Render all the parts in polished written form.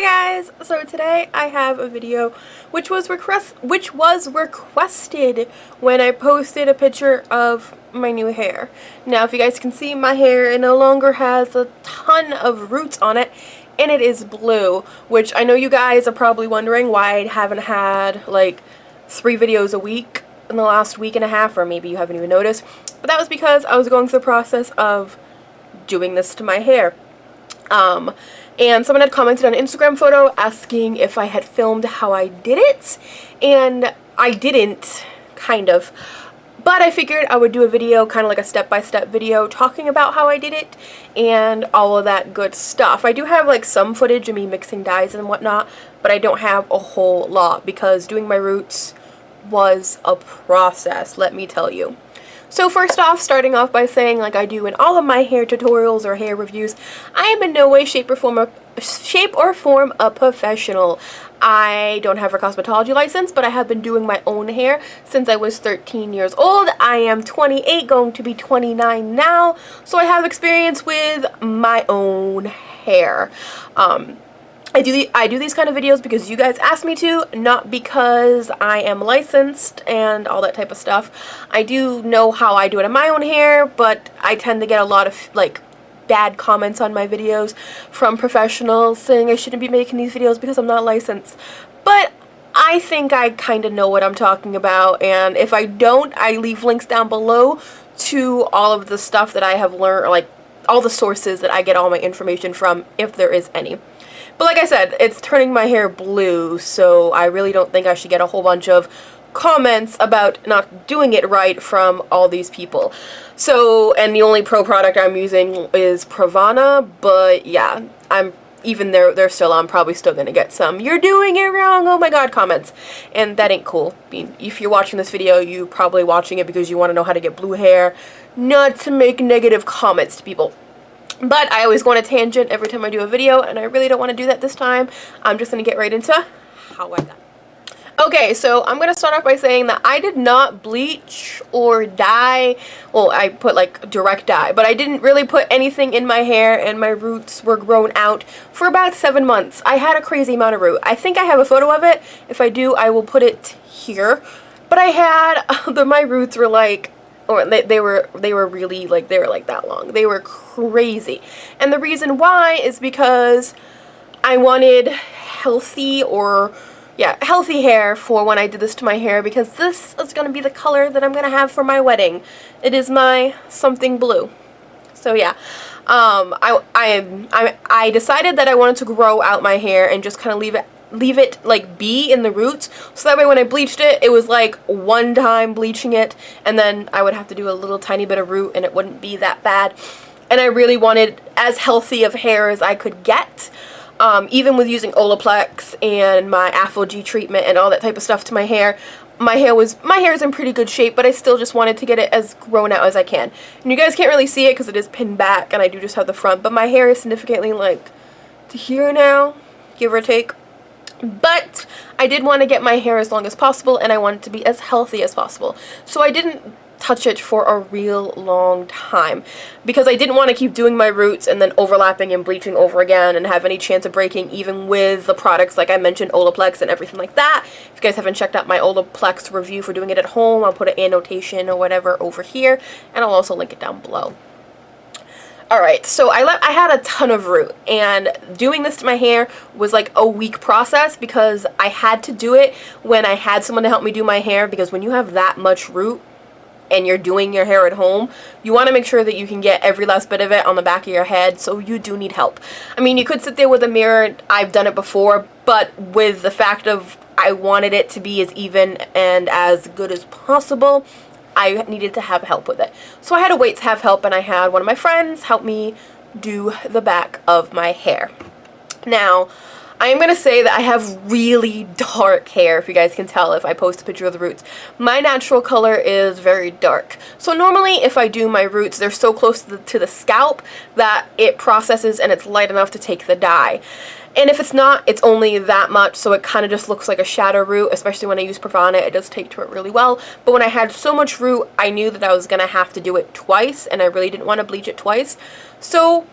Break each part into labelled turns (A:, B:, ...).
A: guys! So today I have a video which was requested when I posted a picture of my new hair. Now if you guys can see, my hair no longer has a ton of roots on it, and it is blue, which I know you guys are probably wondering why I haven't had like 3 videos a week in the last week and a half, or maybe you haven't even noticed. But that was because I was going through the process of doing this to my hair. And someone had commented on an Instagram photo asking if I had filmed how I did it, and I didn't, kind of. But I figured I would do a video, kind of like a step-by-step video, talking about how I did it and all of that good stuff. I do have like some footage of me mixing dyes and whatnot, but I don't have a whole lot because doing my roots was a process, let me tell you. So first off, starting off by saying, like I do in all of my hair tutorials or hair reviews, I am in no way, shape, or form a professional. I don't have a cosmetology license, but I have been doing my own hair since I was 13 years old. I am 28, going to be 29 now, so I have experience with my own hair. I do these kind of videos because you guys asked me to, not because I am licensed and all that type of stuff. I do know how I do it in my own hair, but I tend to get a lot of like bad comments on my videos from professionals saying I shouldn't be making these videos because I'm not licensed. But I think I kind of know what I'm talking about, and if I don't, I leave links down below to all of the stuff that I have learned, like all the sources that I get all my information from, if there is any. But like I said, it's turning my hair blue, so I really don't think I should get a whole bunch of comments about not doing it right from all these people. So, and the only pro product I'm using is Pravana, but yeah, I'm probably still gonna get some "you're doing it wrong, oh my god" comments, and that ain't cool. I mean, if you're watching this video, you're probably watching it because you want to know how to get blue hair, not to make negative comments to people. But I always go on a tangent every time I do a video, and I really don't want to do that this time. I'm just going to get right into how I got it. Okay, so I'm going to start off by saying that I did not bleach or dye. Well, I put like direct dye, but I didn't really put anything in my hair, and my roots were grown out for about 7 months. I had a crazy amount of root. I think I have a photo of it. If I do, I will put it here. But I had, my roots were like, or they were really like, they were like that long. They were crazy. And the reason why is because I wanted healthy hair for when I did this to my hair, because this is going to be the color that I'm going to have for my wedding. It is my something blue. So yeah, I decided that I wanted to grow out my hair and just kind of leave it like be in the roots, so that way when I bleached it, it was like one time bleaching it, and then I would have to do a little tiny bit of root and it wouldn't be that bad. And I really wanted as healthy of hair as I could get, even with using Olaplex and my Afro-G treatment and all that type of stuff to my hair. My hair is in pretty good shape, but I still just wanted to get it as grown out as I can. And you guys can't really see it because it is pinned back and I do just have the front, but my hair is significantly like to here now, give or take. But I did want to get my hair as long as possible, and I wanted to be as healthy as possible. So I didn't touch it for a real long time because I didn't want to keep doing my roots and then overlapping and bleaching over again and have any chance of breaking, even with the products like I mentioned, Olaplex and everything like that. If you guys haven't checked out my Olaplex review for doing it at home, I'll put an annotation or whatever over here, and I'll also link it down below. Alright, so I had a ton of root, and doing this to my hair was like a week process because I had to do it when I had someone to help me do my hair, because when you have that much root and you're doing your hair at home, you want to make sure that you can get every last bit of it on the back of your head, so you do need help. I mean, you could sit there with a mirror, I've done it before, but with the fact of I wanted it to be as even and as good as possible, I needed to have help with it. So I had to wait to have help, and I had one of my friends help me do the back of my hair. Now, I am going to say that I have really dark hair, if you guys can tell if I post a picture of the roots. My natural color is very dark. So normally if I do my roots, they're so close to the scalp that it processes and it's light enough to take the dye. And if it's not, it's only that much, so it kind of just looks like a shadow root, especially when I use Pravana. It does take to it really well. But when I had so much root, I knew that I was going to have to do it twice, and I really didn't want to bleach it twice. So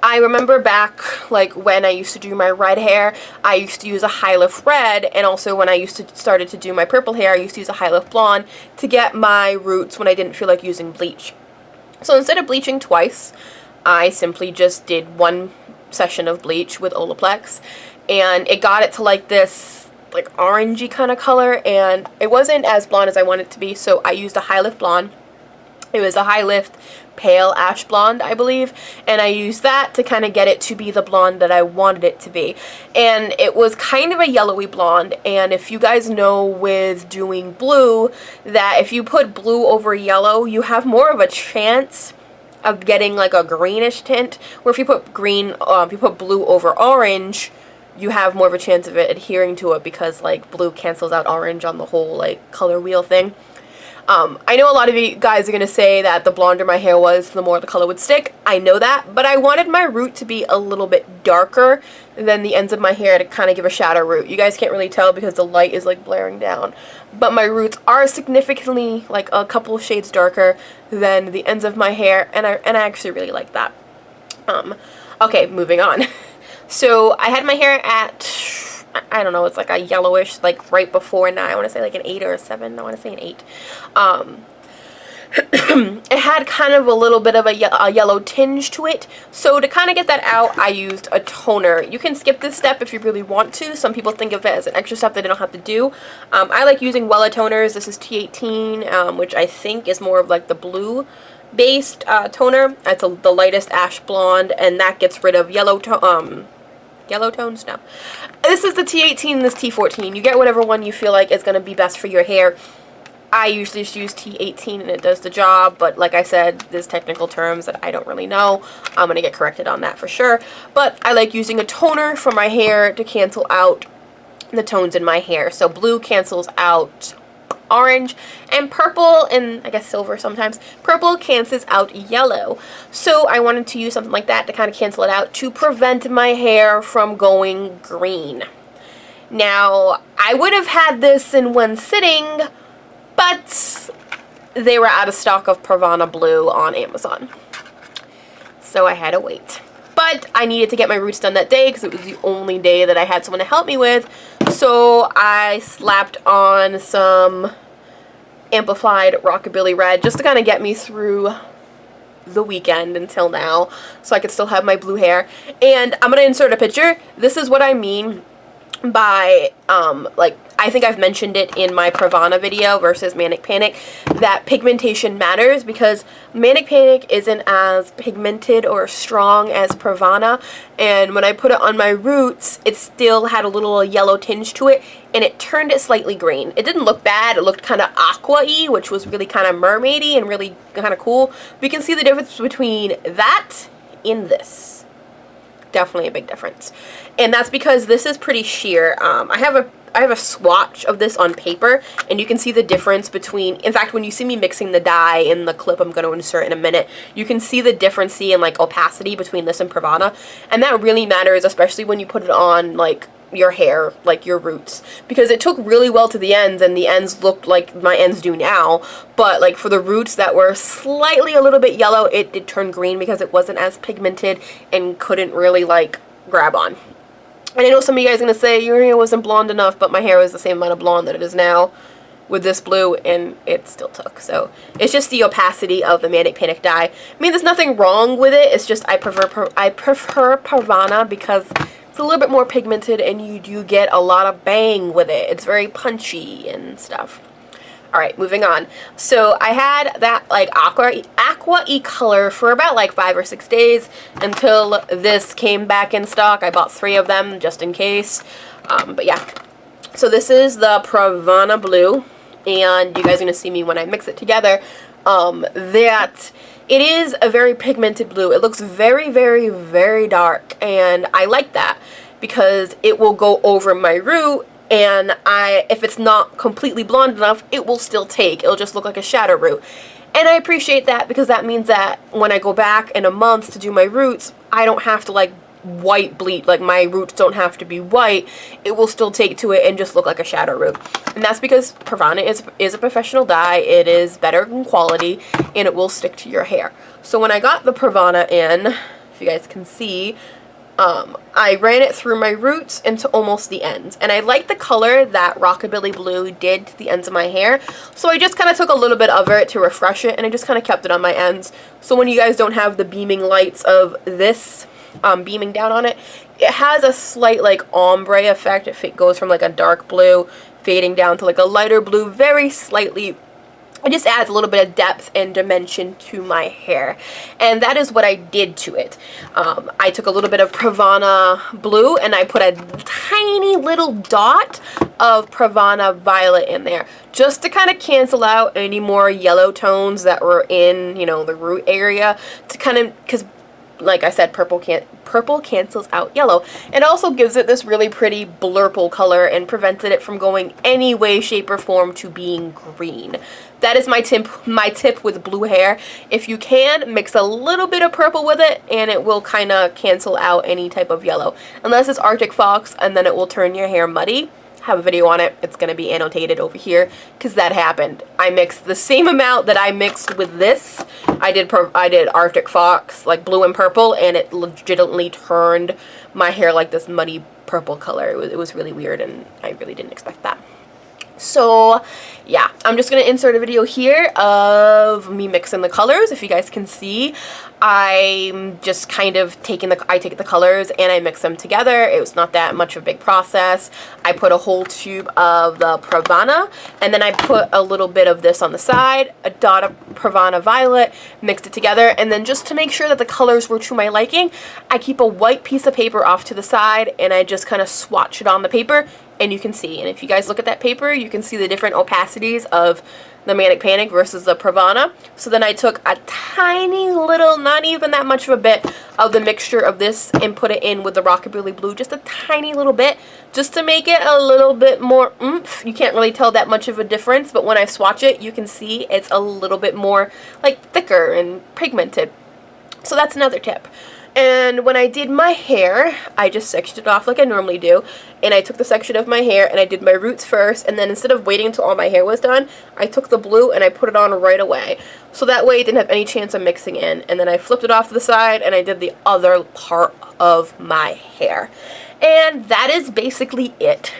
A: I remember back, like, when I used to do my red hair, I used to use a high lift red, and also when I used to started to do my purple hair, I used to use a high lift blonde to get my roots when I didn't feel like using bleach. So instead of bleaching twice, I simply just did one session of bleach with Olaplex, and it got it to like this like orangey kind of color, and it wasn't as blonde as I wanted it to be, so I used a high lift blonde. It was a high lift pale ash blonde, I believe, and I used that to kind of get it to be the blonde that I wanted it to be. And it was kind of a yellowy blonde, and if you guys know with doing blue, that if you put blue over yellow, you have more of a chance of getting like a greenish tint, where if you put if you put blue over orange, you have more of a chance of it adhering to it, because like blue cancels out orange on the whole like color wheel thing. I know a lot of you guys are going to say that the blonder my hair was, the more the color would stick. I know that, but I wanted my root to be a little bit darker than the ends of my hair to kind of give a shadow root. You guys can't really tell because the light is like blaring down, but my roots are significantly like a couple of shades darker than the ends of my hair, and I actually really like that. Okay, moving on. So I had my hair at, I don't know, it's like a yellowish, like right before now. I want to say like an 8 or a 7. I want to say an 8. It had kind of a little bit of a yellow tinge to it. So to kind of get that out, I used a toner. You can skip this step if you really want to. Some people think of it as an extra step that they don't have to do. I like using Wella Toners. This is T18, which I think is more of like the blue based toner. It's the lightest ash blonde, and that gets rid of yellow tones. No, this is the T18, this T14. You get whatever one you feel like is going to be best for your hair. I usually just use T18 and it does the job, but like I said, there's technical terms that I don't really know. I'm going to get corrected on that for sure. But I like using a toner for my hair to cancel out the tones in my hair. So blue cancels out orange, and purple, and I guess silver sometimes, purple cancels out yellow. So I wanted to use something like that to kind of cancel it out to prevent my hair from going green. Now, I would have had this in one sitting, but they were out of stock of Pravana Blue on Amazon, so I had to wait. But I needed to get my roots done that day because it was the only day that I had someone to help me with, so I slapped on some amplified Rockabilly Red just to kind of get me through the weekend until now, so I could still have my blue hair. And I'm going to insert a picture. This is what I mean by, like, I think I've mentioned it in my Pravana video versus Manic Panic, that pigmentation matters, because Manic Panic isn't as pigmented or strong as Pravana, and when I put it on my roots, it still had a little yellow tinge to it, and it turned it slightly green. It didn't look bad. It looked kind of aqua-y, which was really kind of mermaidy and really kind of cool. But you can see the difference between that and this. Definitely a big difference. And that's because this is pretty sheer. I have a swatch of this on paper, and you can see the difference between, in fact, when you see me mixing the dye in the clip I'm going to insert in a minute, you can see the difference in like opacity between this and Pravana, and that really matters, especially when you put it on like your hair, like your roots, because it took really well to the ends, and the ends looked like my ends do now, but like for the roots that were slightly a little bit yellow, it did turn green because it wasn't as pigmented and couldn't really like grab on. And I know some of you guys are going to say your hair wasn't blonde enough, but my hair was the same amount of blonde that it is now with this blue, and it still took. So it's just the opacity of the Manic Panic dye. I mean, there's nothing wrong with it. It's just I prefer Pravana because it's a little bit more pigmented, and you do get a lot of bang with it. It's very punchy and stuff. Alright, moving on. So I had that like aqua-y color for about like 5 or 6 days until this came back in stock. I bought 3 of them just in case. But yeah. So this is the Pravana Blue, and you guys are going to see me when I mix it together. That it is a very pigmented blue. It looks very, very, very dark, and I like that because it will go over my root, and if it's not completely blonde enough, it will still take. It'll just look like a shadow root. And I appreciate that because that means that when I go back in a month to do my roots, I don't have to like white bleach, like my roots don't have to be white. It will still take to it and just look like a shadow root. And that's because Pravana is a professional dye. It is better in quality, and it will stick to your hair. So when I got the Pravana in, if you guys can see, I ran it through my roots into almost the ends. And I like the color that Rockabilly Blue did to the ends of my hair. So I just kind of took a little bit of it to refresh it, and I just kind of kept it on my ends. So when you guys don't have the beaming lights of this beaming down on it, it has a slight like ombre effect. It goes from like a dark blue fading down to like a lighter blue, very slightly. It just adds a little bit of depth and dimension to my hair. And that is what I did to it. I took a little bit of Pravana Blue and I put a tiny little dot of Pravana Violet in there, just to kind of cancel out any more yellow tones that were in, you know, the root area, to kind of, because like I said, purple cancels out yellow. It also gives it this really pretty blurple color and prevented it from going any way, shape, or form to being green. That is my tip with blue hair. If you can, mix a little bit of purple with it and it will kind of cancel out any type of yellow. Unless it's Arctic Fox, and then it will turn your hair muddy. Have a video on it. It's going to be annotated over here because that happened. I mixed the same amount that I mixed with this. I did Arctic Fox, like blue and purple, and it legitimately turned my hair like this muddy purple color. It was really weird, and I really didn't expect that. So yeah, I'm just going to insert a video here of me mixing the colors. If you guys can see, I'm just kind of take the colors and I mix them together. It was not that much of a big process. I put a whole tube of the Pravana, and then I put a little bit of this on the side, a dot of Pravana Violet, mixed it together, and then just to make sure that the colors were to my liking, I keep a white piece of paper off to the side and I just kind of swatch it on the paper. And you can see, and if you guys look at that paper, you can see the different opacities of the Manic Panic versus the Pravana. So then I took a tiny little, not even that much of a bit, of the mixture of this and put it in with the Rockabilly Blue, just a tiny little bit, just to make it a little bit more oomph. You can't really tell that much of a difference, but when I swatch it, you can see it's a little bit more like thicker and pigmented. So that's another tip. And when I did my hair, I just sectioned it off like I normally do, and I took the section of my hair and I did my roots first, and then instead of waiting until all my hair was done, I took the blue and I put it on right away. So that way it didn't have any chance of mixing in, and then I flipped it off to the side and I did the other part of my hair. And that is basically it.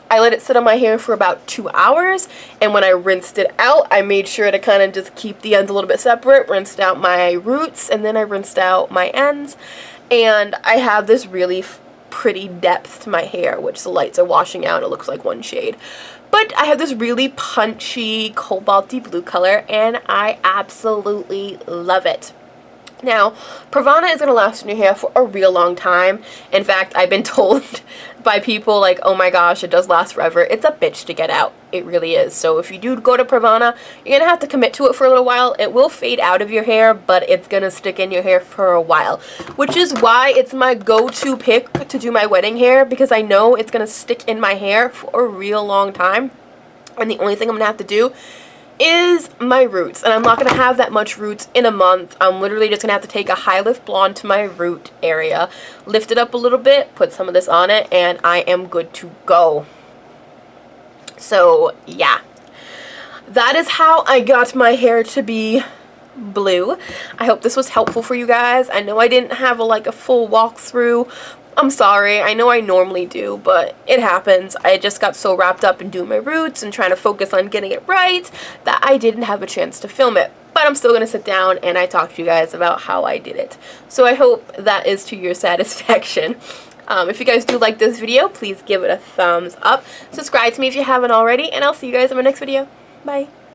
A: I let it sit on my hair for about 2 hours, and when I rinsed it out, I made sure to kind of just keep the ends a little bit separate, rinsed out my roots, and then I rinsed out my ends, and I have this really pretty depth to my hair, which the lights are washing out. It looks like one shade. But I have this really punchy, cobalty blue color, and I absolutely love it. Now, Pravana is going to last in your hair for a real long time. In fact, I've been told by people like, oh my gosh, it does last forever. It's a bitch to get out. It really is. So if you do go to Pravana, you're going to have to commit to it for a little while. It will fade out of your hair, but it's going to stick in your hair for a while. Which is why it's my go-to pick to do my wedding hair, because I know it's going to stick in my hair for a real long time. And the only thing I'm going to have to do is my roots, and I'm not going to have that much roots in a month. I'm literally just going to have to take a high lift blonde to my root area, lift it up a little bit, put some of this on it, and I am good to go. So yeah, that is how I got my hair to be blue. I hope this was helpful for you guys. I know I didn't have a full walkthrough. I'm sorry, I know I normally do, but it happens. I just got so wrapped up in doing my roots and trying to focus on getting it right that I didn't have a chance to film it. But I'm still going to sit down and I talk to you guys about how I did it. So I hope that is to your satisfaction. If you guys do like this video, please give it a thumbs up. Subscribe to me if you haven't already, and I'll see you guys in my next video. Bye.